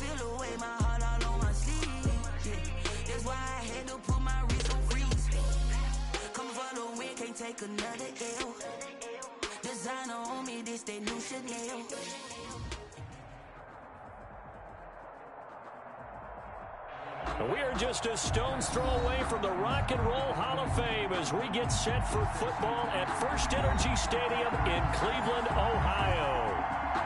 feel away, my heart all on my sleeve. Yeah, that's why I had to put my wrist on freeze. Coming for the win, can't take another L. Designer on me, this that new Chanel. We are just a stone's throw away from the Rock and Roll Hall of Fame as we get set for football at First Energy Stadium in Cleveland, Ohio.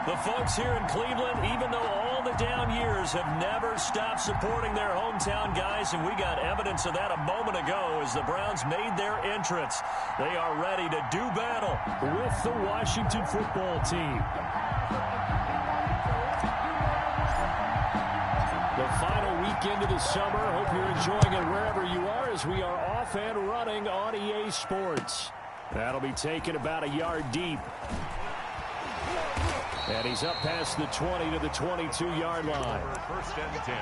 The folks here in Cleveland, even though all the down years, have never stopped supporting their hometown guys, and we got evidence of that a moment ago as the Browns made their entrance. They are ready to do battle with the Washington football team. The final weekend of the summer. Hope you're enjoying it wherever you are as we are off and running on EA Sports. That'll be taken about a yard deep. And he's up past the 20 to the 22-yard line. First and 10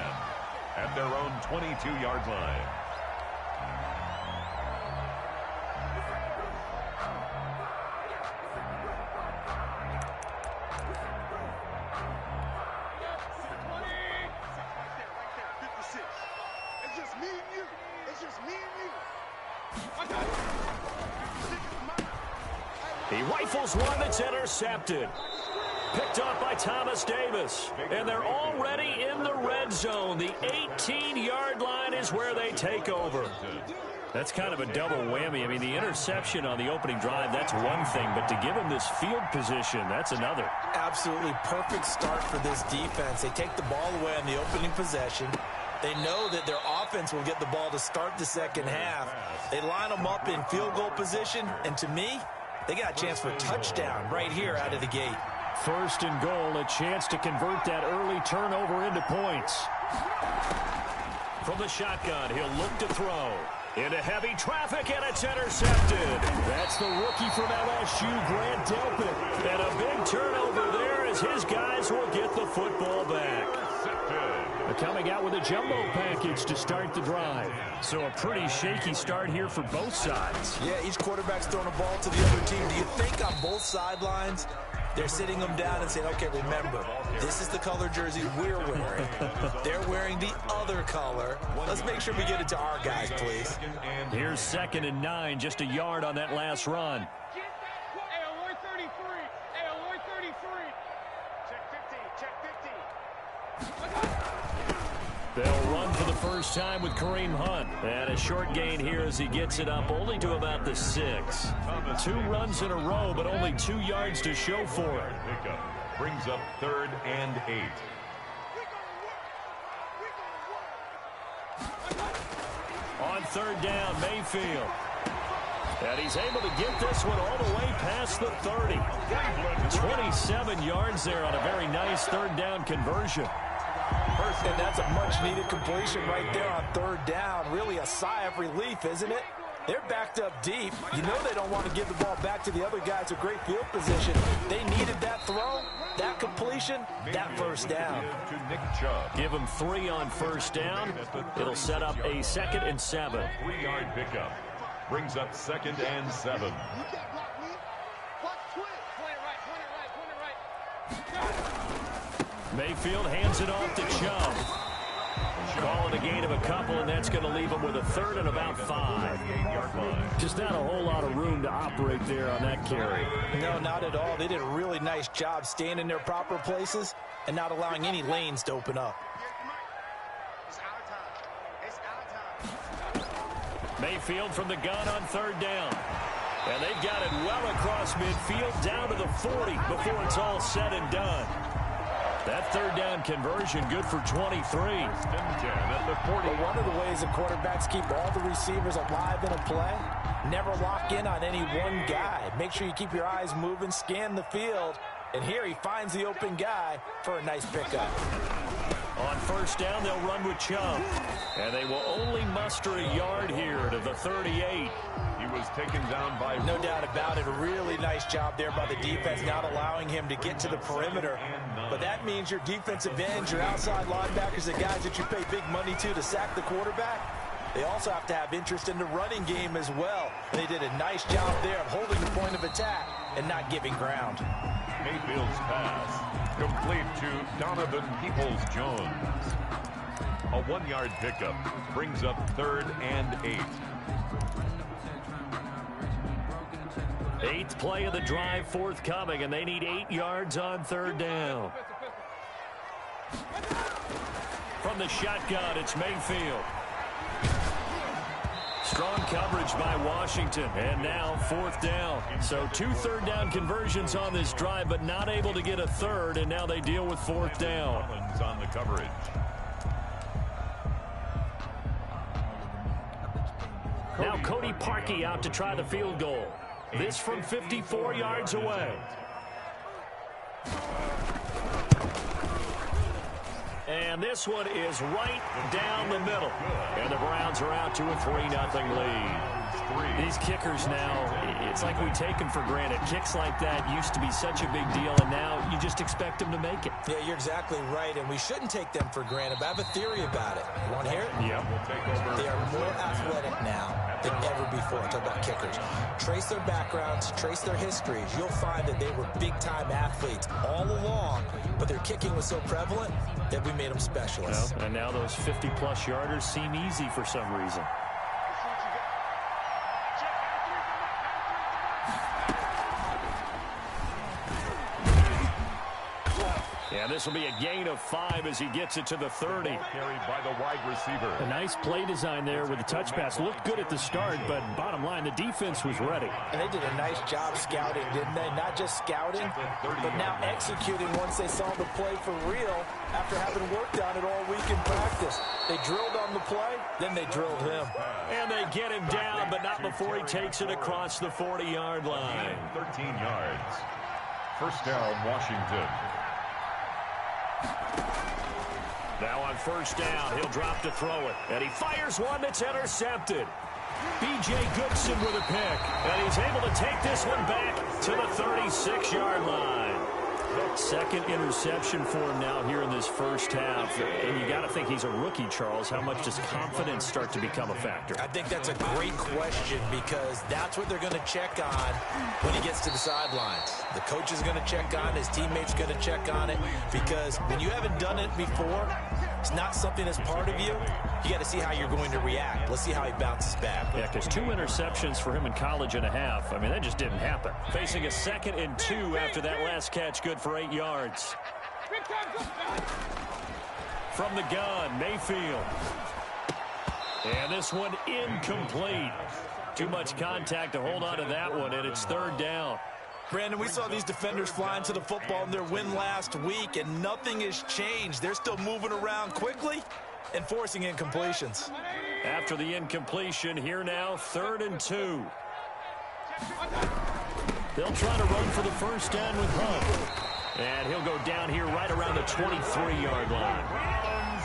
at their own 22-yard line. He rifles one that's intercepted. Picked up by Thomas Davis. And they're already in the red zone. The 18-yard line is where they take over. That's kind of a double whammy. I mean, the interception on the opening drive, that's one thing. But to give him this field position, that's another. Absolutely perfect start for this defense. They take the ball away on the opening possession. They know that their offense will get the ball to start the second half. They line them up in field goal position. And to me, they got a chance for a touchdown right here out of the gate. First and goal, a chance to convert that early turnover into points. From the shotgun, he'll look to throw. Into heavy traffic, and it's intercepted. That's the rookie from LSU, Grant Delpit. And a big turnover there as his guys will get the football back. Coming out with a jumbo package to start the drive. So a pretty shaky start here for both sides. Yeah, each quarterback's throwing a ball to the other team. Do you think on both sidelines they're sitting them down and saying, okay, remember, this is the color jersey we're wearing. They're wearing the other color. Let's make sure we get it to our guys, please. Here's 2nd and 9, just a yard on that last run. They'll run for the first time with Kareem Hunt. And a short gain here as he gets it up only to about the 6. 2 runs in a row, but only 2 yards to show for it. Brings up 3rd and 8. On 3rd down, Mayfield. And he's able to get this one all the way past the 30. 27 yards there on a very nice 3rd down conversion. And that's a much-needed completion right there on 3rd down. Really a sigh of relief, isn't it? They're backed up deep. You know they don't want to give the ball back to the other guys with great field position. They needed that throw, that completion, that first down. Give them 3 on 1st down. It'll set up a 2nd and 7. 3-yard pickup. Brings up 2nd and 7. Mayfield hands it off to Chubb. Call it a gain of a couple, and that's going to leave him with a 3rd and about 5. Just not a whole lot of room to operate there on that carry. No, not at all. They did a really nice job staying in their proper places and not allowing any lanes to open up. Mayfield from the gun on 3rd down. And they've got it well across midfield down to the 40 before it's all said and done. That 3rd down conversion good for 23. At the 40. Well, one of the ways the quarterbacks keep all the receivers alive in a play, never lock in on any one guy. Make sure you keep your eyes moving, scan the field. And here he finds the open guy for a nice pickup. On 1st down, they'll run with Chubb. And they will only muster a yard here to the 38. He was taken down by... No doubt about it. A really nice job there by the defense, not allowing him to get to the perimeter. But that means your defensive ends, your outside linebackers, the guys that you pay big money to sack the quarterback, they also have to have interest in the running game as well. And they did a nice job there of holding the point of attack and not giving ground. Mayfield's pass, complete to Donovan Peoples-Jones. A 1-yard pickup brings up 3rd and 8. 8th play of the drive forthcoming, and they need 8 yards on 3rd down. From the shotgun, it's Mayfield. Strong coverage by Washington, and now 4th down. So 2 third down conversions on this drive, but not able to get a third, and now they deal with 4th down. Collins on the coverage. Now Cody Parkey out to try the field goal. This from 54 yards away. And this one is right down the middle. And the Browns are out to a 3-0 lead. These kickers now, it's like we take them for granted. Kicks like that used to be such a big deal, and now you just expect them to make it. Yeah, you're exactly right, and we shouldn't take them for granted. But I have a theory about it. You want to hear it? Yeah. They are more athletic now than ever before. I'm talking about kickers. Trace their backgrounds, trace their histories. You'll find that they were big-time athletes all along, but their kicking was so prevalent that we made them specialists. Well, and now those 50-plus yarders seem easy for some reason. And this will be a gain of 5 as he gets it to the 30. Carried by the wide receiver. A nice play design there with the touch pass. Looked good at the start, but bottom line, the defense was ready. And they did a nice job scouting, didn't they? Not just scouting, but now executing once they saw the play for real after having worked on it all week in practice. They drilled on the play, then they drilled him. And they get him down, but not before he takes it across the 40-yard line. 13 yards. First down, Washington. Now on first down, he'll drop to throw it. And he fires one that's intercepted. B.J. Goodson with a pick. And he's able to take this one back to the 36-yard line. Second interception for him now here in this first half. And you got to think he's a rookie, Charles. How much does confidence start to become a factor? I think that's a great question because that's what they're going to check on when he gets to the sidelines. The coach is going to check on it. His teammates going to check on it because when you haven't done it before, it's not something that's part of you. You got to see how you're going to react. Let's see how he bounces back. Yeah, because 2 interceptions for him in college and a half. I mean, that just didn't happen. Facing a 2nd and 2 after that last catch, good for 8 yards. From the gun, Mayfield. And this one incomplete. Too much contact to hold on to that one, and it's 3rd down. Brandon, we saw these defenders flying to the football in their win last week, and nothing has changed. They're still moving around quickly and forcing incompletions. After the incompletion, here now, 3rd and 2. They'll try to run for the first down with Hunt. And he'll go down here right around the 23-yard line.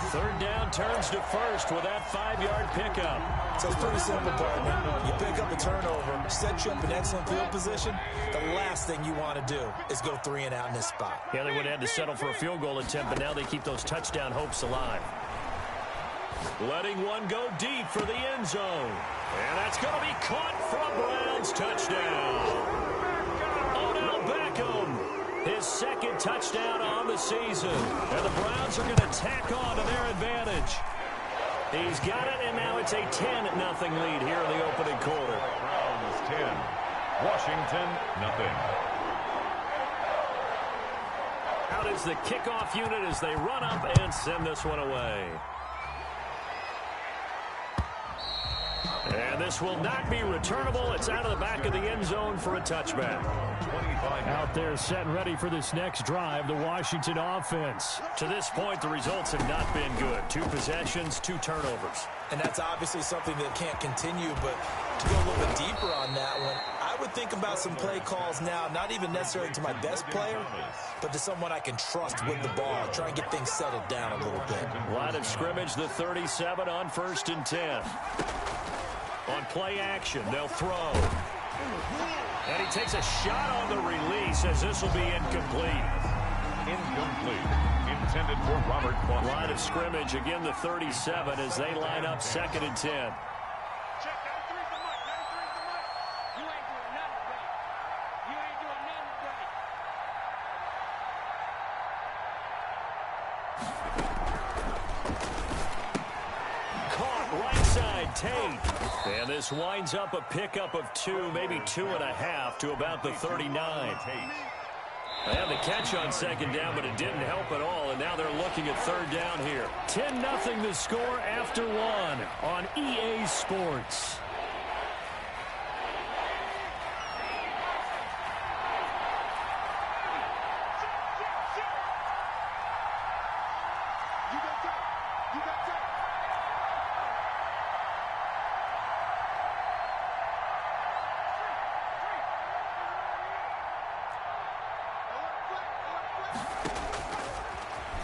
3rd down turns to first with that 5-yard pickup. So it's pretty simple, partner. You pick up a turnover, set you up in excellent field position. The last thing you want to do is go 3 and out in this spot. Yeah, they would have had to settle for a field goal attempt, but now they keep those touchdown hopes alive. Letting one go deep for the end zone. And that's going to be caught for a Browns touchdown. Odell Beckham, his 2nd touchdown on the season. And the Browns are going to tack on to their advantage. He's got it, and now it's a 10-0 lead here in the opening quarter. Browns 10, Washington nothing. Out is the kickoff unit as they run up and send this one away. And this will not be returnable. It's out of the back of the end zone for a touchback. Out there set and ready for this next drive, the Washington offense. To this point, the results have not been good. 2 possessions, 2 turnovers. And that's obviously something that can't continue, but to go a little bit deeper on that one, I would think about some play calls now, not even necessarily to my best player, but to someone I can trust with the ball, try and get things settled down a little bit. Line of scrimmage, the 37 on 1st and 10. On play action, they'll throw. And he takes a shot on the release as this will be incomplete. Incomplete. Intended for Robert Foster. Line of scrimmage, again the 37 as they line up 2nd and 10. Caught right side, Tate. And this winds up a pickup of 2, maybe 2.5 to about the 39. They had the catch on second down, but it didn't help at all, and now they're looking at third down here. 10-0 the score after 1 on EA Sports.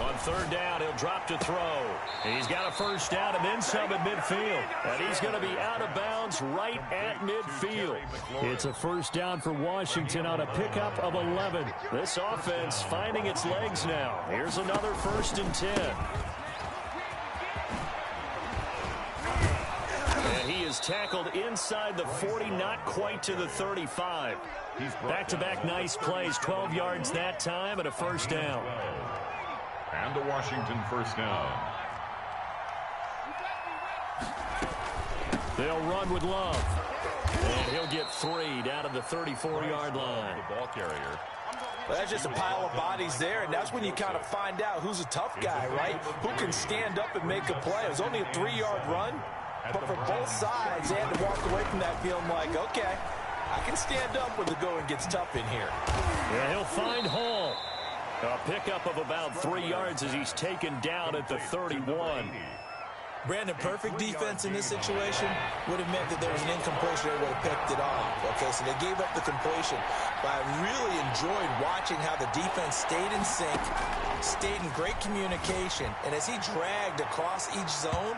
On third down, he'll drop to throw. He's got a first down and then some at midfield. And he's going to be out of bounds right at midfield. It's a first down for Washington on a pickup of 11. This offense finding its legs now. Here's another 1st and 10. And he is tackled inside the 40, not quite to the 35. Back-to-back nice plays, 12 yards that time and a first down. And a Washington first down. They'll run with Love. And he'll get 3 down at the 34-yard line. The ball carrier. Well, that's just a pile of bodies there, and that's when you kind of find out who's a tough guy, right? Who can stand up and make a play. It was only a 3-yard run, but for both sides, they had to walk away from that feeling like, okay, I can stand up when the going gets tough in here. Yeah, he'll find Hall. A pickup of about 3 yards as he's taken down at the 31. Brandon, perfect defense in this situation would have meant that there was an incompletion. They would have picked it off. Okay, so they gave up the completion. But I really enjoyed watching how the defense stayed in sync, stayed in great communication. And as he dragged across each zone,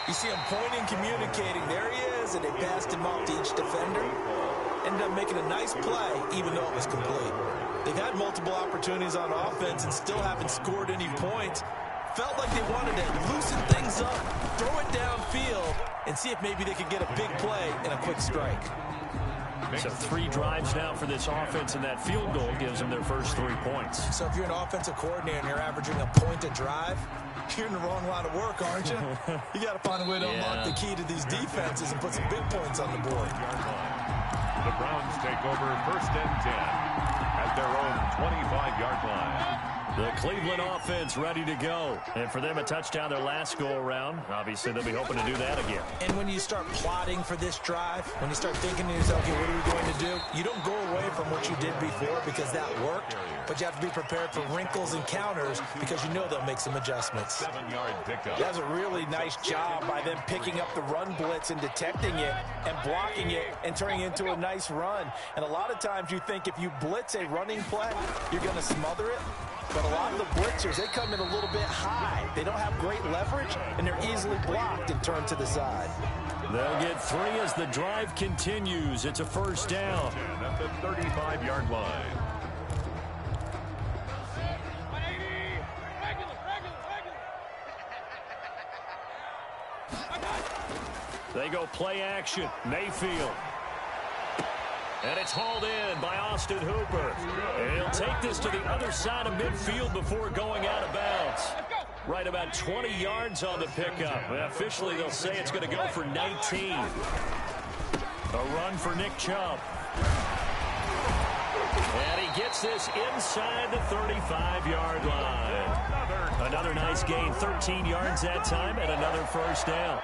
you see him pointing, communicating. There he is, and they passed him off to each defender. Ended up making a nice play, even though it was complete. They've had multiple opportunities on offense and still haven't scored any points. Felt like they wanted to loosen things up, throw it downfield, and see if maybe they could get a big play and a quick strike. So 3 drives now for this offense, and that field goal gives them their first 3 points. So if you're an offensive coordinator and you're averaging a point a drive, you're in the wrong line of work, aren't you? You got to find a way to unlock the key to these defenses and put some big points on the board. The Browns take over 1st and 10 at their own 25-yard line. The Cleveland offense ready to go. And for them, a touchdown their last go-around. Obviously, they'll be hoping to do that again. And when you start plotting for this drive, when you start thinking to yourself, okay, what are we going to do? You don't go away from what you did before because that worked, but you have to be prepared for wrinkles and counters because you know they'll make some adjustments. 7-yard pickup. That was a really nice job by them picking up the run blitz and detecting it and blocking it and turning it into a nice run. And a lot of times you think if you blitz a running play, you're going to smother it. But a lot of the blitzers, they come in a little bit high. They don't have great leverage, and they're easily blocked and turned to the side. They'll get 3 as the drive continues. It's a first down. At the 35-yard line. They go play action. Mayfield. And it's hauled in by Austin Hooper. And he'll take this to the other side of midfield before going out of bounds. Right about 20 yards on the pickup. And officially, they'll say it's going to go for 19. A run for Nick Chubb. And he gets this inside the 35-yard line. Another nice gain, 13 yards that time, and another first down.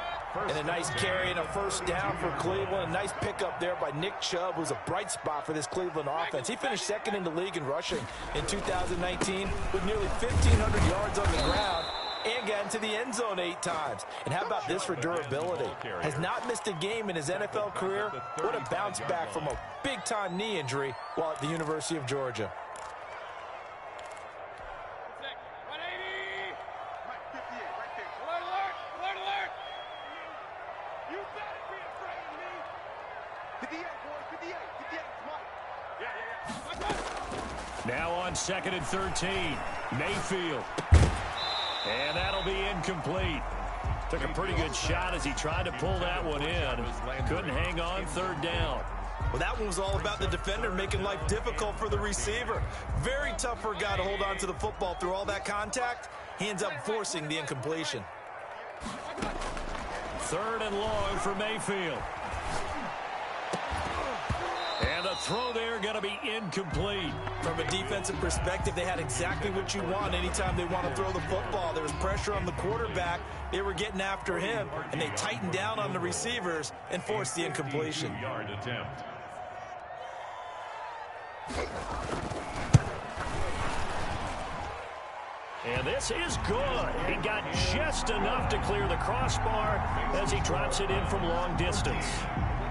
And a nice carry and a first down for Cleveland. A nice pickup there by Nick Chubb, who's a bright spot for this Cleveland offense. He finished 2nd in the league in rushing in 2019 with nearly 1,500 yards on the ground and got into the end zone 8 times. And how about this for durability? Has not missed a game in his NFL career. What a bounce back from a big-time knee injury while at the University of Georgia. Now on 2nd and 13, Mayfield. And that'll be incomplete. Took a pretty good shot as he tried to pull that one in. Couldn't hang on, 3rd down. Well, that one was all about the defender making life difficult for the receiver. Very tough for a guy to hold on to the football through all that contact. he ends up forcing the incompletion. 3rd and long for Mayfield. And the throw there going to be incomplete. From a defensive perspective, they had exactly what you want anytime they want to throw the football. There was pressure on the quarterback. They were getting after him, and they tightened down on the receivers and forced the incompletion. Yard attempt. And this is good. He got just enough to clear the crossbar as he drops it in from long distance.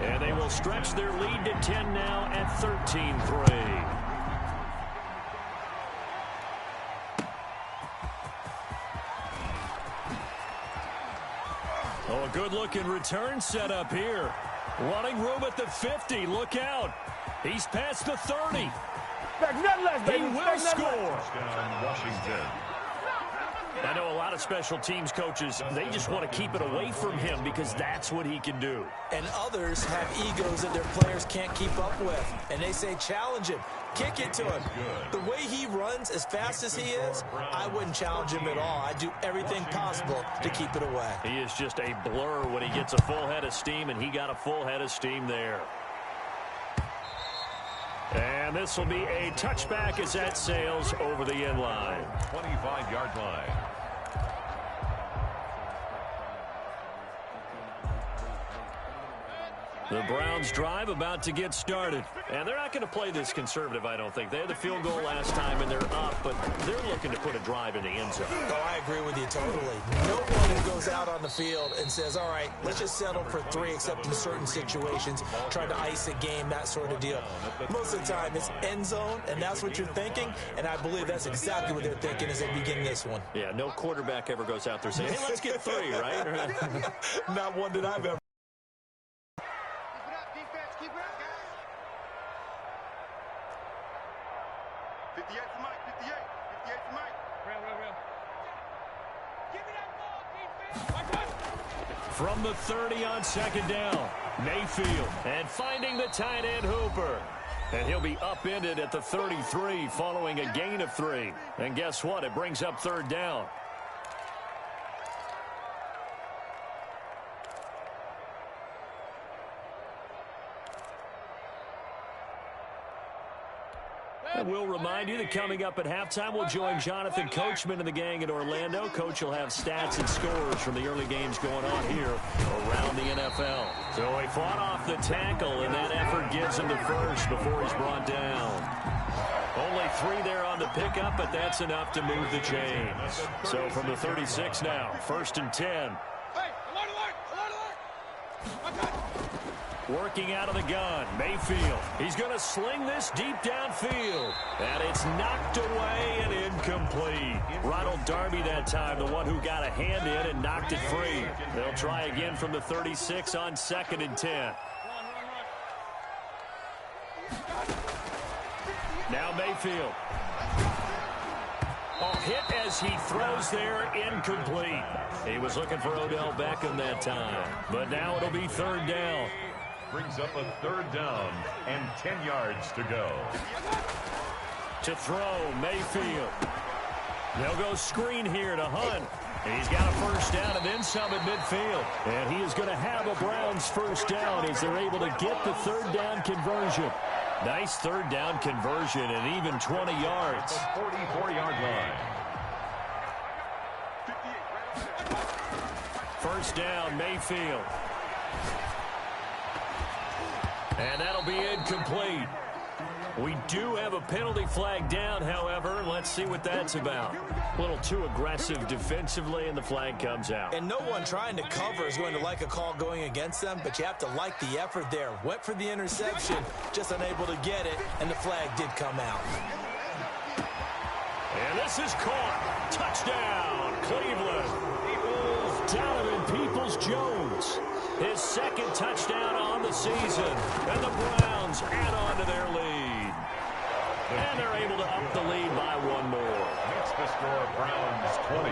And they will stretch their lead to 10 now at 13-3. Oh, a good-looking return set up here. Running room at the 50. Look out. He's past the 30. He will score. Touchdown, Washington. I know a lot of special teams coaches, they just want to keep it away from him because that's what he can do. And others have egos that their players can't keep up with. And they say, challenge him. Kick it to him. The way he runs as fast as he is, I wouldn't challenge him at all. I'd do everything possible to keep it away. He is just a blur when he gets a full head of steam, and he got a full head of steam there. And this will be a touchback as that sails over the end line. 25-yard line. The Browns drive about to get started. And they're not going to play this conservative, I don't think. They had the field goal last time, and they're up, but they're looking to put a drive in the end zone. Oh, I agree with you totally. No one who goes out on the field and says, all right, let's just settle for 3, except in certain situations, trying to ice a game, that sort of deal. Most of the time, it's end zone, and that's what you're thinking, and I believe that's exactly what they're thinking as they begin this one. Yeah, no quarterback ever goes out there saying, hey, let's get 3, right? Not one that I've ever. From the 30 on 2nd down, Mayfield, and finding the tight end Hooper. And he'll be upended at the 33 following a gain of 3. And guess what? It brings up 3rd down. And we'll remind you that coming up at halftime, we'll join Jonathan Coachman and the gang in Orlando. Coach will have stats and scores from the early games going on here around the NFL. So he fought off the tackle, and that effort gives him the first before he's brought down. Only 3 there on the pickup, but that's enough to move the chains. So from the 36 now, 1st and 10. Working out of the gun, Mayfield. He's going to sling this deep downfield. And it's knocked away and incomplete. Ronald Darby that time, the one who got a hand in and knocked it free. They'll try again from the 36 on 2nd and 10. Now Mayfield. Oh, hit as he throws there, incomplete. He was looking for Odell Beckham that time. But now it'll be 3rd down. Brings up a 3rd down and 10 yards to go. To throw, Mayfield. They'll go screen here to Hunt. He's got a 1st down and then some at midfield. And he is going to have a Browns 1st down as they're able to get the 3rd down conversion. Nice 3rd down conversion and even 20 yards. 44-yard line. 1st down, Mayfield. And that'll be incomplete. We do have a penalty flag down, however. Let's see what that's about. A little too aggressive defensively, and the flag comes out. And no one trying to cover is going to like a call going against them, but you have to like the effort there. Went for the interception, just unable to get it, and the flag did come out. And this is caught. Touchdown, Cleveland. Donovan Peoples-Jones. His 2nd touchdown on the season. And the Browns add on to their lead. And they're able to up the lead by 1 more. Makes the score Browns 20,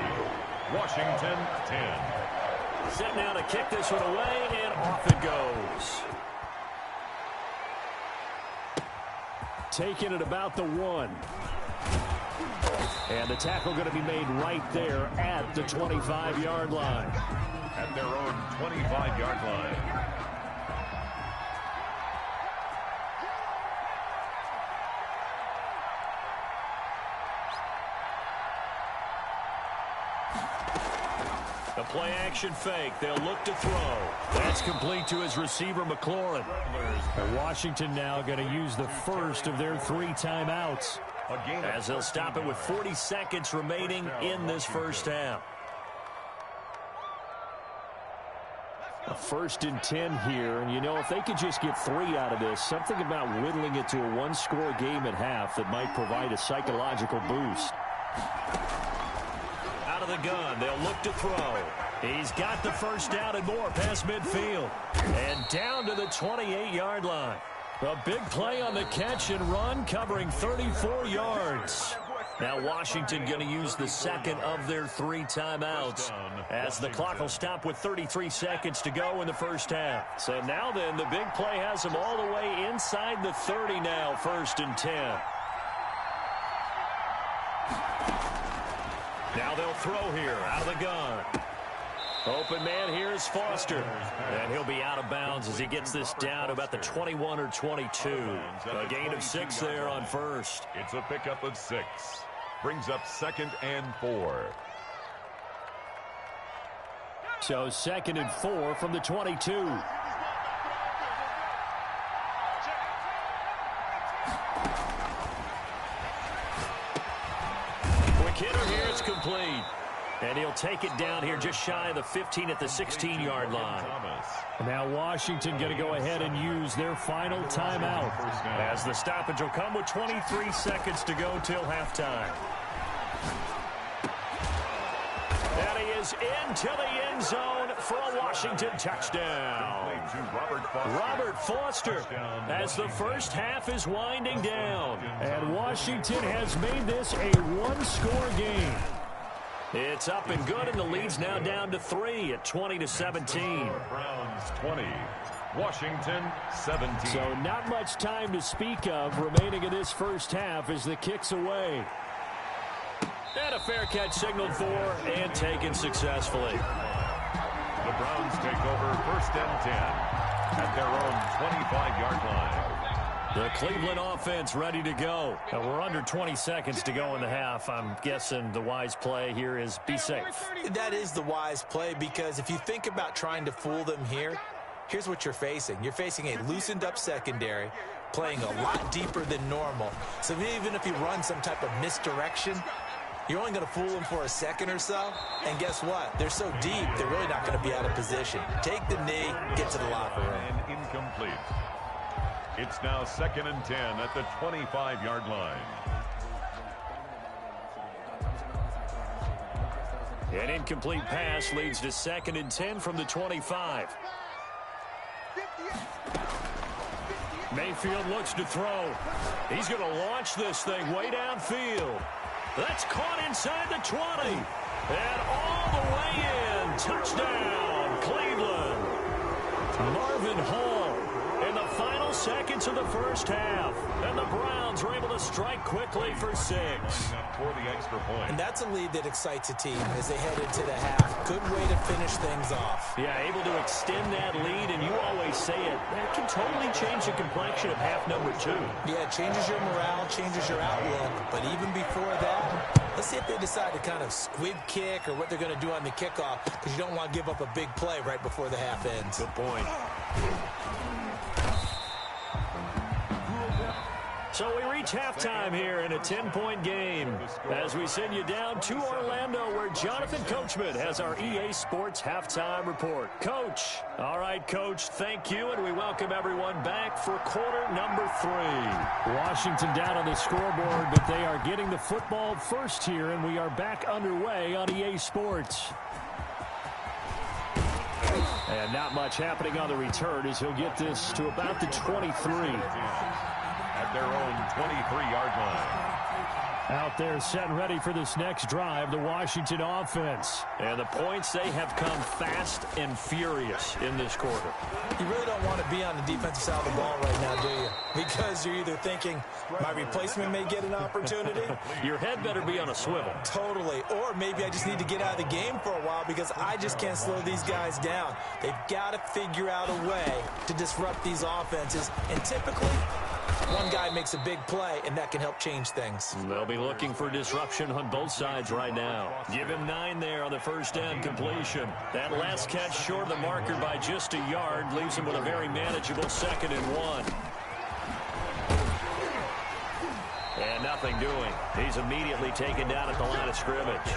Washington 10. Set now to kick this one away, and off it goes. Taking it about the 1. And the tackle going to be made right there at the 25-yard line. At their own 25-yard line. The play-action fake. They'll look to throw. That's complete to his receiver, McLaurin. And Washington now going to use the first of their 3 timeouts, as they'll stop it with 40 seconds remaining in this first half. A 1st and 10 here, and you know, if they could just get 3 out of this, something about whittling it to a 1-score game at half that might provide a psychological boost. Out of the gun, they'll look to throw. He's got the first down and more past midfield. And down to the 28-yard line. A big play on the catch and run, covering 34 yards. Now Washington going to use the second of their 3 timeouts, as the clock will stop with 33 seconds to go in the first half. So now then, the big play has them all the way inside the 30 now, 1st and 10. Now they'll throw here, out of the gun. Open man here is Foster. And he'll be out of bounds as he gets this down to about the 21 or 22. A gain of 6 there on first. It's a pickup of 6. Brings up 2nd and 4. So 2nd and 4 from the 22. Hitter here, it's complete. And he'll take it down here just shy of the 15 at the 16-yard line. Now Washington going to go ahead and use their final timeout, as the stoppage will come with 23 seconds to go till halftime. And he is into the end zone for a Washington touchdown. Robert Foster, as the first half is winding down. And Washington has made this a 1-score game. It's up and good, and the lead's now down to 3 at 20-17. Browns 20, Washington 17. So not much time to speak of remaining in this first half as the kick's away. And a fair catch signaled for and taken successfully. The Browns take over 1st and 10 at their own 25-yard line. The Cleveland offense ready to go. We're under 20 seconds to go in the half. I'm guessing the wise play here is be safe. That is the wise play, because if you think about trying to fool them here, here's what you're facing. You're facing a loosened up secondary, playing a lot deeper than normal. So even if you run some type of misdirection, you're only going to fool them for a second or so. And guess what? They're so deep, they're really not going to be out of position. Take the knee, get to the locker room. And incomplete. It's now 2nd and 10 at the 25-yard line. An incomplete pass leads to 2nd and 10 from the 25. Mayfield looks to throw. He's going to launch this thing way downfield. That's caught inside the 20. And all the way in. Touchdown, Cleveland. Marvin Hall in the final seconds of the first half. And the Browns are able to strike quickly for 6. For the extra point. And that's a lead that excites a team as they head into the half. Good way to finish things off. Yeah, able to extend that lead, and you always say it, that can totally change the complexion of half number 2. Yeah, it changes your morale, changes your outlook. But even before that, let's see if they decide to kind of squib kick or what they're going to do on the kickoff, because you don't want to give up a big play right before the half ends. Good point. So we reach halftime here in a 10-point game as we send you down to Orlando, where Jonathan Coachman has our EA Sports halftime report. Coach. All right, Coach, thank you, and we welcome everyone back for quarter number 3. Washington down on the scoreboard, but they are getting the football first here, and we are back underway on EA Sports. And not much happening on the return as he'll get this to about the 23. At their own 23-yard line. Out there set and ready for this next drive, the Washington offense. And the points, they have come fast and furious in this quarter. You really don't want to be on the defensive side of the ball right now, do you? Because you're either thinking, my replacement may get an opportunity. Your head better be on a swivel. Totally. Or maybe I just need to get out of the game for a while because I just can't slow these guys down. They've got to figure out a way to disrupt these offenses. And typically, one guy makes a big play, and that can help change things. They'll be looking for disruption on both sides right now. Give him 9 there on the first down completion. That last catch short of the marker by just a yard leaves him with a very manageable 2nd and 1. And nothing doing. He's immediately taken down at the line of scrimmage.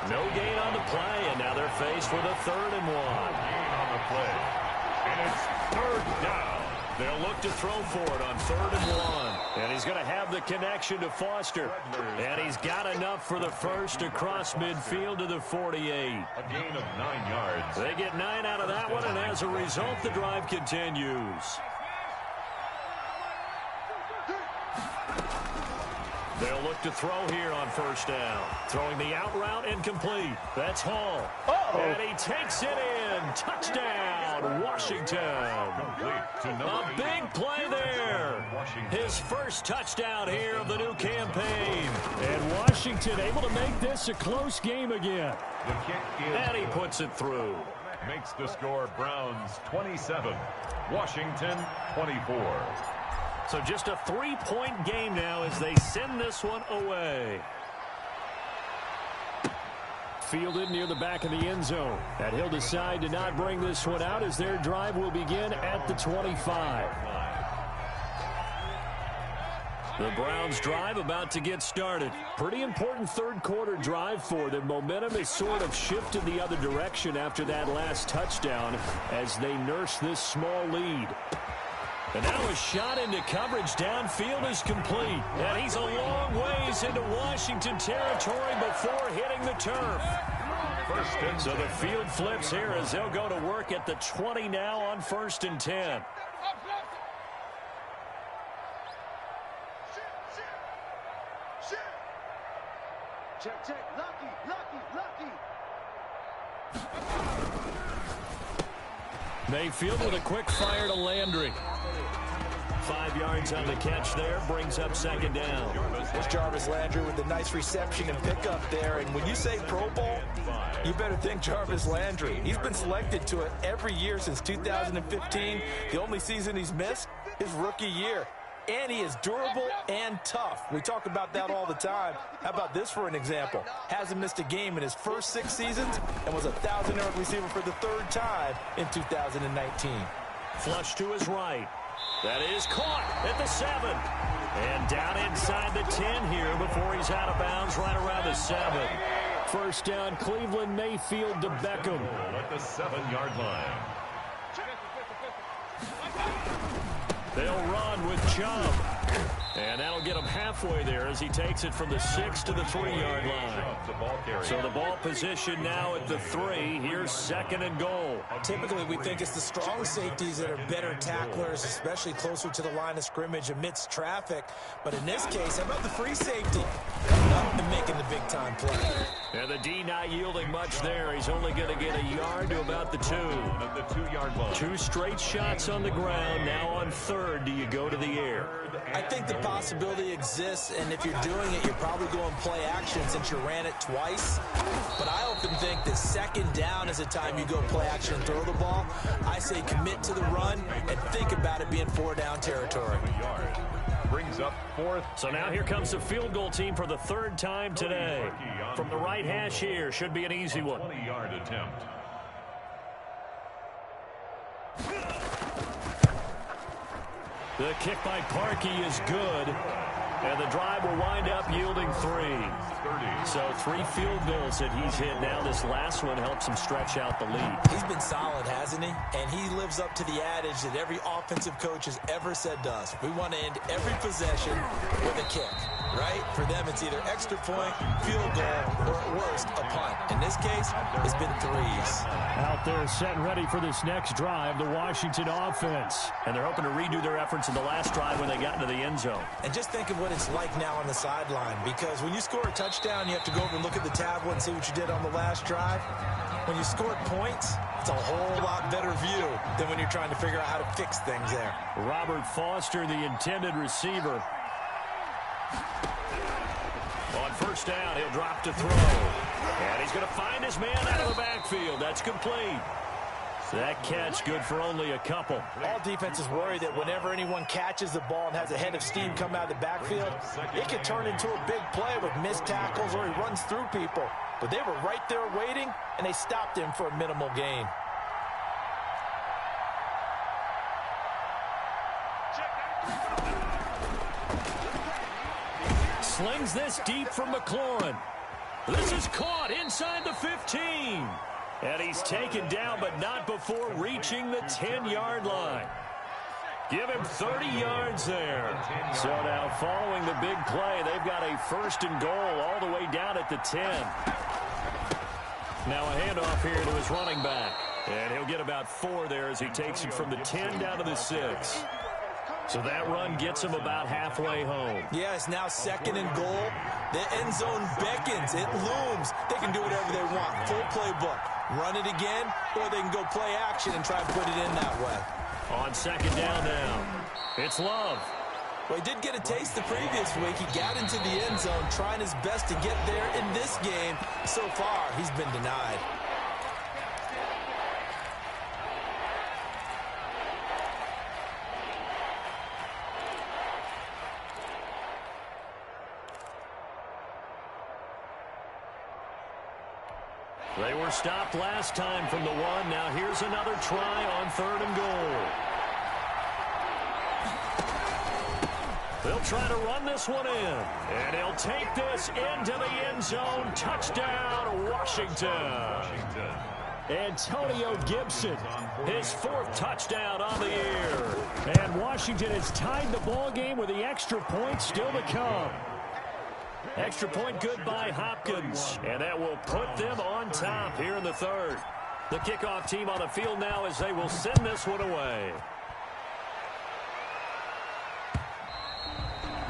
No gain on the play, and now they're faced with a 3rd and 1. Gain on the play. And it's 3rd down. They'll look to throw for it on 3rd and 1. And he's going to have the connection to Foster. And he's got enough for the first across midfield to the 48. A gain of 9 yards. They get 9 out of that one, and as a result, the drive continues. They'll look to throw here on 1st down. Throwing the out route incomplete. That's Hall. And he takes it in. Touchdown, Washington. A big play there. His first touchdown here of the new campaign. And Washington able to make this a close game again. The kick is And he puts it through. makes the score Browns 27, Washington 24. So just a 3-point game now as they send this one away. Fielded near the back of the end zone. And he'll decide to not bring this one out as their drive will begin at the 25. The Browns drive about to get started. Pretty important 3rd quarter drive for them. Momentum has sort of shifted the other direction after that last touchdown as they nurse this small lead. And now a shot into coverage downfield is complete. And he's a long ways into Washington territory before hitting the turf. So the field flips here as they'll go to work at the 20 now on 1st and 10. Check. Lucky. Mayfield with a quick fire to Landry. 5 yards on the catch there, brings up 2nd down. There's Jarvis Landry with a nice reception and pickup there. And when you say Pro Bowl, you better think Jarvis Landry. He's been selected to it every year since 2015. The only season he's missed, his rookie year. And he is durable and tough. We talk about that all the time. How about this for an example? Hasn't missed a game in his first 6 seasons and was a 1,000-yard receiver for the 3rd time in 2019. Flush to his right. That is caught at the 7. And down inside the 10 here before he's out of bounds right around the 7. First down, Cleveland, Mayfield to Beckham. At the 7-yard line. They'll run with Chubb. And that'll get him halfway there as he takes it from the 6 to the 3-yard line. So the ball position now at the 3. Here's 2nd and goal. Typically, we think it's the strong safeties that are better tacklers, especially closer to the line of scrimmage amidst traffic. But in this case, how about the free safety up and making the big-time play? And the D not yielding much there. He's only going to get a yard to about the 2. At the 2-yard line. 2 straight shots on the ground. Now on 3rd, do you go to the air? I think the possibility exists, and if you're doing it, you're probably going play action since you ran it twice. But I often think that 2nd down is the time you go play action and throw the ball. I say commit to the run and think about it being 4-down territory. Brings up 4th. So now here comes the field goal team for the 3rd time today. From the right hash here, should be an easy one. 20-yard attempt. The kick by Parkey is good. And the drive will wind up yielding 3. 30. So 3 field goals that he's hit. Now this last one helps him stretch out the lead. He's been solid, hasn't he? And he lives up to the adage that every offensive coach has ever said to us. We want to end every possession with a kick. right? For them, it's either extra point, field goal, or at worst, a punt. In this case, it's been threes. Out there set and ready for this next drive, the Washington offense. And they're hoping to redo their efforts in the last drive when they got into the end zone. And just think of what it's like now on the sideline, because when you score a touchdown, you have to go over and look at the tablet and see what you did on the last drive. When you scored points, it's a whole lot better view than when you're trying to figure out how to fix things there. Robert Foster, the intended receiver. On first down, he'll drop to throw. And he's going to find his man out of the backfield. That's complete. That catch good for only a couple. All defenses worry that whenever anyone catches the ball and has a head of steam come out of the backfield, it could turn into a big play with missed tackles or he runs through people. But they were right there waiting, and they stopped him for a minimal gain. Slings this deep from McLaurin. This is caught inside the 15. And he's taken down, but not before reaching the 10-yard line. Give him 30 yards there. So now following the big play, they've got a first and goal all the way down at the 10. Now a handoff here to his running back. And he'll get about 4 there as he takes it from the 10 down to the 6. So that run gets him about halfway home. Yeah, it's now second and goal. The end zone beckons. It looms. They can do whatever they want. Full playbook. Run it again, or they can go play action and try and put it in that way. On second down now, it's Love. Well, he did get a taste the previous week. He got into the end zone, trying his best to get there in this game. So far, he's been denied. They were stopped last time from the 1. Now here's another try on third and goal. They'll try to run this one in. And he'll take this into the end zone. Touchdown, Washington. Antonio Gibson, his 4th touchdown on the year. And Washington has tied the ball game with the extra point still to come. Extra point good by Hopkins, and that will put them on top here in the 3rd. The kickoff team on the field now as they will send this one away.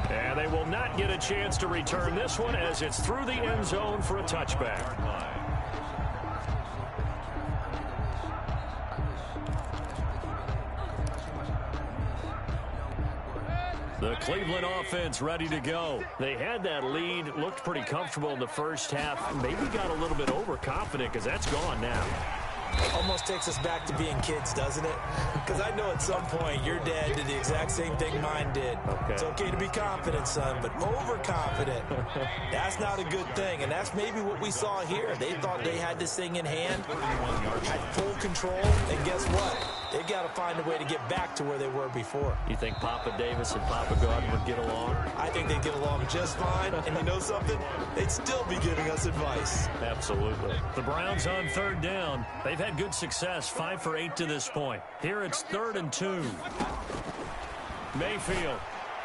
And they will not get a chance to return this one as it's through the end zone for a touchback. The Cleveland offense ready to go. They had that lead, looked pretty comfortable in the first half. Maybe got a little bit overconfident because that's gone now. Almost takes us back to being kids, doesn't it? Because I know at some point your dad did the exact same thing mine did. Okay. It's okay to be confident, son, but overconfident, that's not a good thing. And that's maybe what we saw here. They thought they had this thing in hand, had full control, and guess what? They got to find a way to get back to where they were before. You think Papa Davis and Papa Gordon would get along? I think they'd get along just fine. And you know something? They'd still be giving us advice. Absolutely. The Browns on third down. They've had good success, 5 for 8 to this point. Here it's 3rd and 2. Mayfield.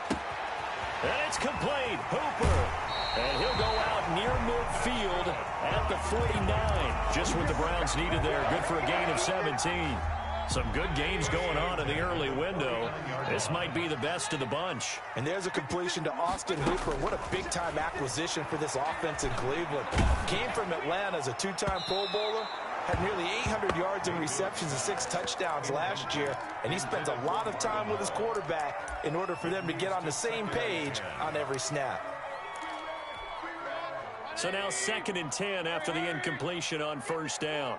And it's complete. Hooper. And he'll go out near midfield at the 49. Just what the Browns needed there. Good for a gain of 17. Some good games going on in the early window. This might be the best of the bunch. And there's a completion to Austin Hooper. What a big-time acquisition for this offense in Cleveland. Came from Atlanta as a 2-time Pro Bowler. Had nearly 800 yards in receptions and 6 touchdowns last year. And he spends a lot of time with his quarterback in order for them to get on the same page on every snap. So now 2nd and 10 after the incompletion on first down.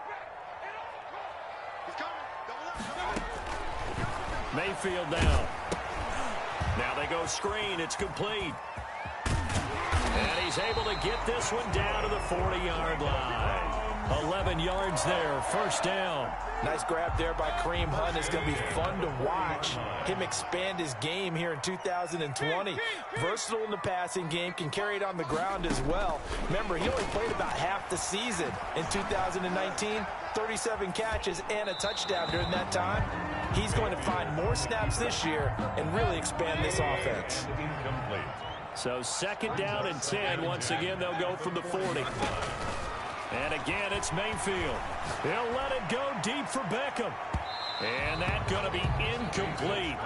Mayfield now. Now they go screen. It's complete. And he's able to get this one down to the 40-yard line. 11 yards there, first down. Nice grab there by Kareem Hunt. It's going to be fun to watch him expand his game here in 2020. Versatile in the passing game, can carry it on the ground as well. Remember, he only played about half the season in 2019. 37 catches and a touchdown during that time. He's going to find more snaps this year and really expand this offense. Incomplete. So second down and 10. Once again, they'll go from the 40. And again, it's Mayfield. He'll let it go deep for Beckham. And that's going to be incomplete.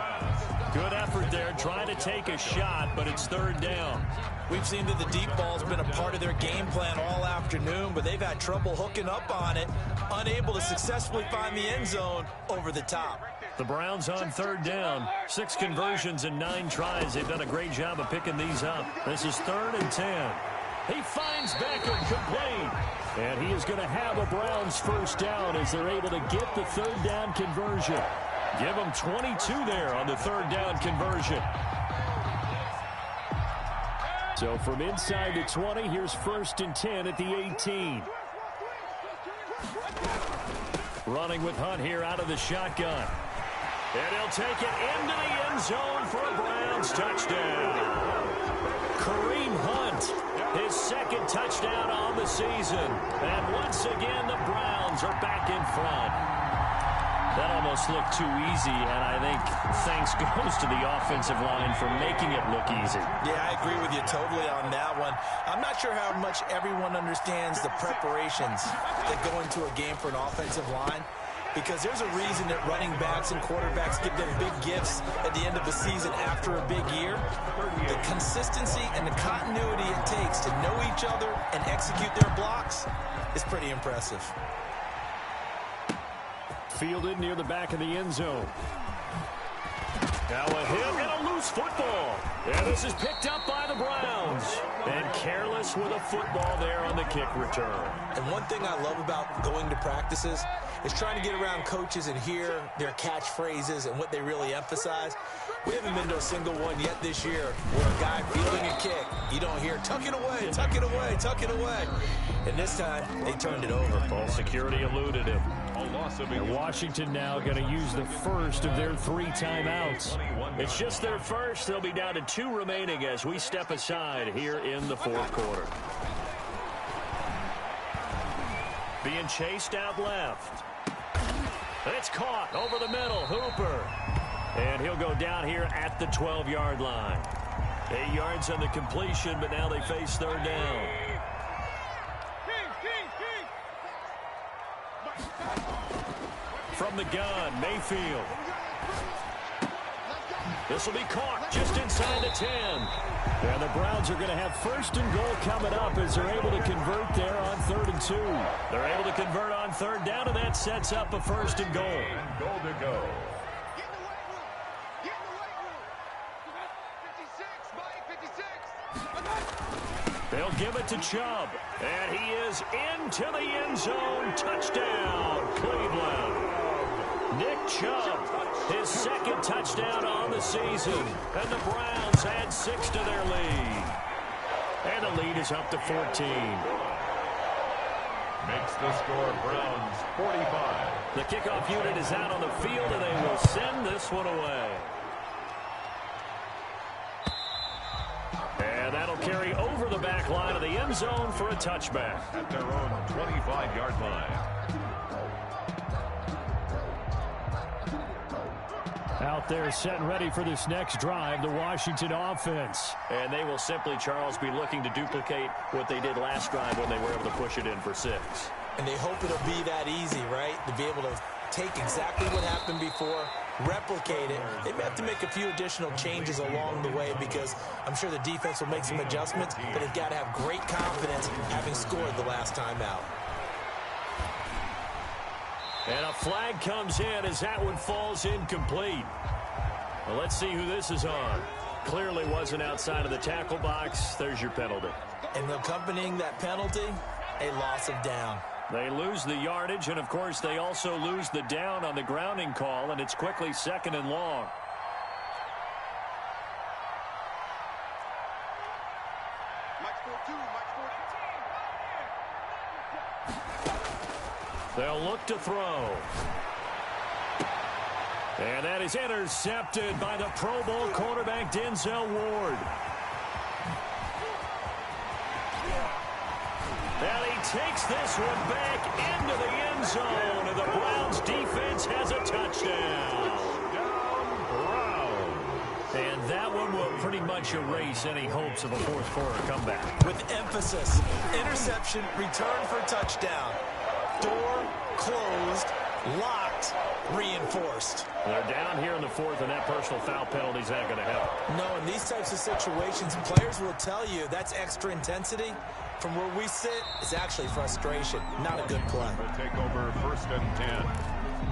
Good effort there, trying to take a shot, but it's third down. We've seen that the deep ball's been a part of their game plan all afternoon, but they've had trouble hooking up on it, unable to successfully find the end zone over the top. The Browns on third down. 6 conversions and 9 tries. They've done a great job of picking these up. This is third and 10. He finds Beckham complete. And he is going to have a Browns first down as they're able to get the third down conversion. Give them 22 there on the third down conversion. So from inside the 20, here's first and 10 at the 18. Running with Hunt here out of the shotgun. And he'll take it into the end zone for a Browns touchdown. Kareem Hunt, his second touchdown on the season. And once again, the Browns are back in front. That almost looked too easy, and I think thanks goes to the offensive line for making it look easy. Yeah, I agree with you totally on that one. I'm not sure how much everyone understands the preparations that go into a game for an offensive line, because there's a reason that running backs and quarterbacks give them big gifts at the end of the season after a big year. The consistency and the continuity it takes to know each other and execute their blocks is pretty impressive. Fielded near the back of the end zone. Now a hit and a loose football. And this is picked up by the Browns. And careless with a football there on the kick return. And one thing I love about going to practices is trying to get around coaches and hear their catchphrases and what they really emphasize. We haven't been to a single one yet this year where a guy fielding a kick, you don't hear, tuck it away, tuck it away, tuck it away. And this time, they turned it over. Ball security eluded him. And Washington now going to use the first of their 3 timeouts. It's just their first. They'll be down to 2 remaining as we step aside here in the fourth quarter. Being chased out left. It's caught over the middle. Hooper. And he'll go down here at the 12-yard line. 8 yards on the completion, but now they face third down. From the gun, Mayfield. This will be caught just inside the 10. And the Browns are going to have first and goal coming up as they're able to convert there on 3rd and 2. They're able to convert on third down, and that sets up a first and goal. And goal to go. They'll give it to Chubb. And he is into the end zone. Touchdown, Cleveland. Nick Chubb, his second touchdown on the season. And the Browns add 6 to their lead. And the lead is up to 14. Makes the score Browns 45. The kickoff unit is out on the field, and they will send this one away. And that'll carry over the back line of the end zone for a touchback. At their own 25-yard line. Out there set and ready for this next drive, the Washington offense. And they will simply, Charles, be looking to duplicate what they did last drive when they were able to push it in for 6. And they hope it'll be that easy, right? To be able to take exactly what happened before, replicate it. They may have to make a few additional changes along the way because I'm sure the defense will make some adjustments, but they've got to have great confidence having scored the last time out. And a flag comes in as that one falls incomplete. Well, let's see who this is on. Clearly wasn't outside of the tackle box. There's your penalty. And accompanying that penalty, a loss of down. They lose the yardage, and, of course, they also lose the down on the grounding call, and it's quickly 2nd and long. They'll look to throw. And that is intercepted by the Pro Bowl cornerback Denzel Ward. And he takes this one back into the end zone, and the Browns defense has a touchdown. And that one will pretty much erase any hopes of a fourth quarter comeback. With emphasis, interception, return for touchdown. Door closed, locked, reinforced. They're down here in the fourth, and that personal foul penalty is not going to help. No, in these types of situations, players will tell you that's extra intensity. From where we sit, it's actually frustration, not a good play. Will take over 1st and 10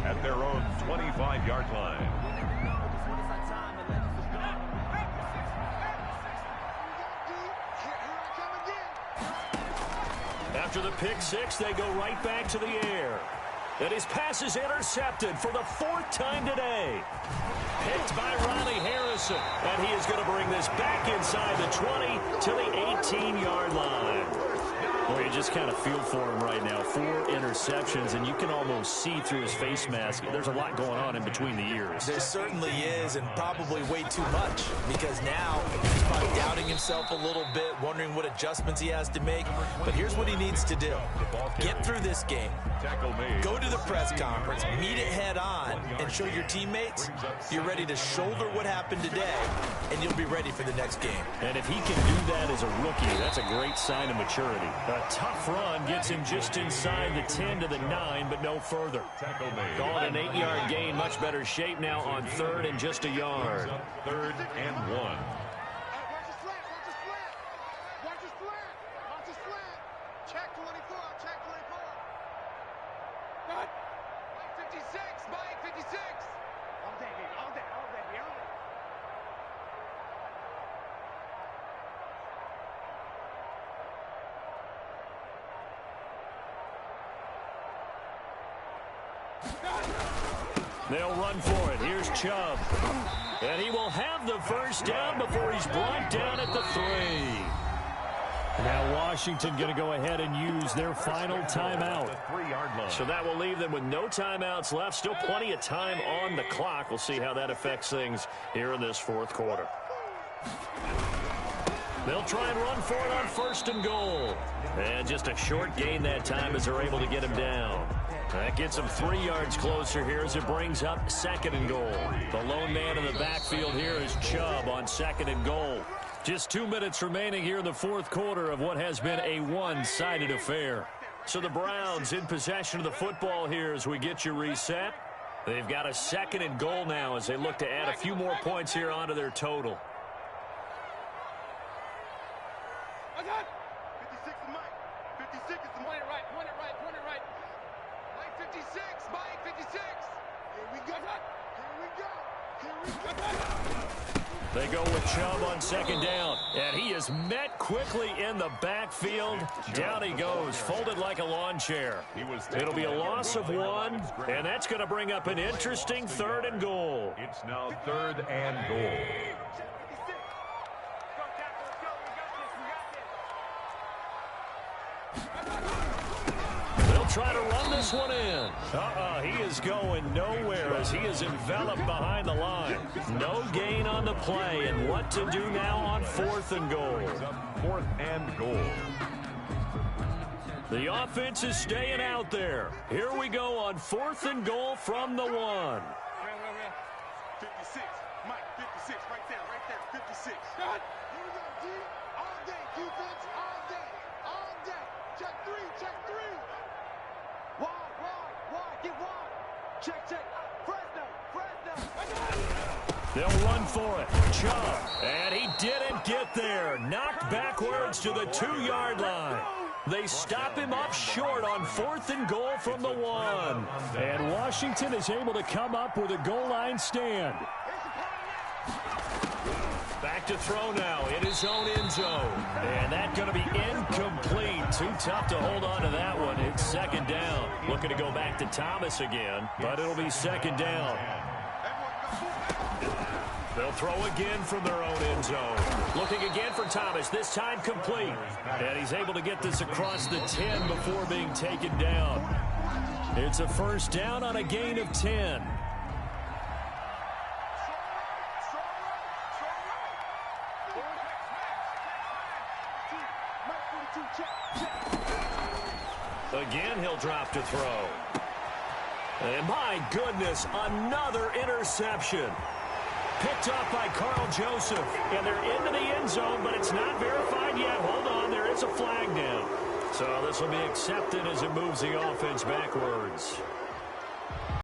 at their own 25-yard line. After the pick six, they go right back to the air. And his pass is intercepted for the 4th time today. Picked by Riley Harrison. And he is going to bring this back inside the 20 to the 18-yard line. Boy, you just kind of feel for him right now. 4 interceptions, and you can almost see through his face mask. There's a lot going on in between the ears. There certainly is, and probably way too much, because now he's probably doubting himself a little bit, wondering what adjustments he has to make. But here's what he needs to do. Get through this game. Go to the press conference, meet it head on, and show your teammates you're ready to shoulder what happened today, and you'll be ready for the next game. And if he can do that as a rookie, that's a great sign of maturity. A tough run gets him just inside the 10 to the 9, but no further. Called an 8-yard gain, much better shape now on 3rd and just a yard. 3rd and 1. Watch the slant, watch the slant. Watch the slant, watch the slant. Check 24, check 24. Mike 56, Mike 56. All day, baby, all day, all day, all day. They'll run for it. Here's Chubb. And he will have the first down before he's brought down at the 3. Now Washington going to go ahead and use their final timeout. So that will leave them with no timeouts left. Still plenty of time on the clock. We'll see how that affects things here in this 4th quarter. They'll try and run for it on 1st and goal. And just a short gain that time as they're able to get him down. That gets him 3 yards closer here as it brings up 2nd and goal. The lone man in the backfield here is Chubb on 2nd and goal. Just 2 minutes remaining here in the 4th quarter of what has been a one-sided affair. So the Browns in possession of the football here as we get you reset. They've got a 2nd and goal now as they look to add a few more points here onto their total. 56 is Mike. 56 is the point it right, point it right, point it right. Mike 56, Mike 56. Here we go. Here we go. Here we go. They go with Chubb on 2nd down, and he is met quickly in the backfield. Down he goes, folded like a lawn chair. It'll be a loss of 1, and that's going to bring up an interesting 3rd and goal. It's now 3rd and goal. They'll try to run this one in. He is going nowhere as he is enveloped behind the line. No gain on the play, and what to do now on 4th and goal. 4th and goal. The offense is staying out there. Here we go on 4th and goal from the 1. 56, Mike 56, right there, 56. Here we go, D. All day, defense, all day, all day. Check 3, check 3. Wide, get wide. Check. Fresno. They'll run for it. Chubb. And he didn't get there. Knocked backwards to the 2-yard line. They stop him up short on 4th and goal from the 1. And Washington is able to come up with a goal line stand. Back to throw now in his own end zone. And that's going to be incomplete. Too tough to hold on to that one. It's 2nd down. Looking to go back to Thomas again, but it'll be 2nd down. They'll throw again from their own end zone. Looking again for Thomas, this time complete. And he's able to get this across the 10 before being taken down. It's a 1st down on a gain of 10. Again, he'll drop to throw. And my goodness, another interception. Picked off by Carl Joseph. And they're into the end zone, but it's not verified yet. Hold on, there is a flag down. So this will be accepted as it moves the offense backwards.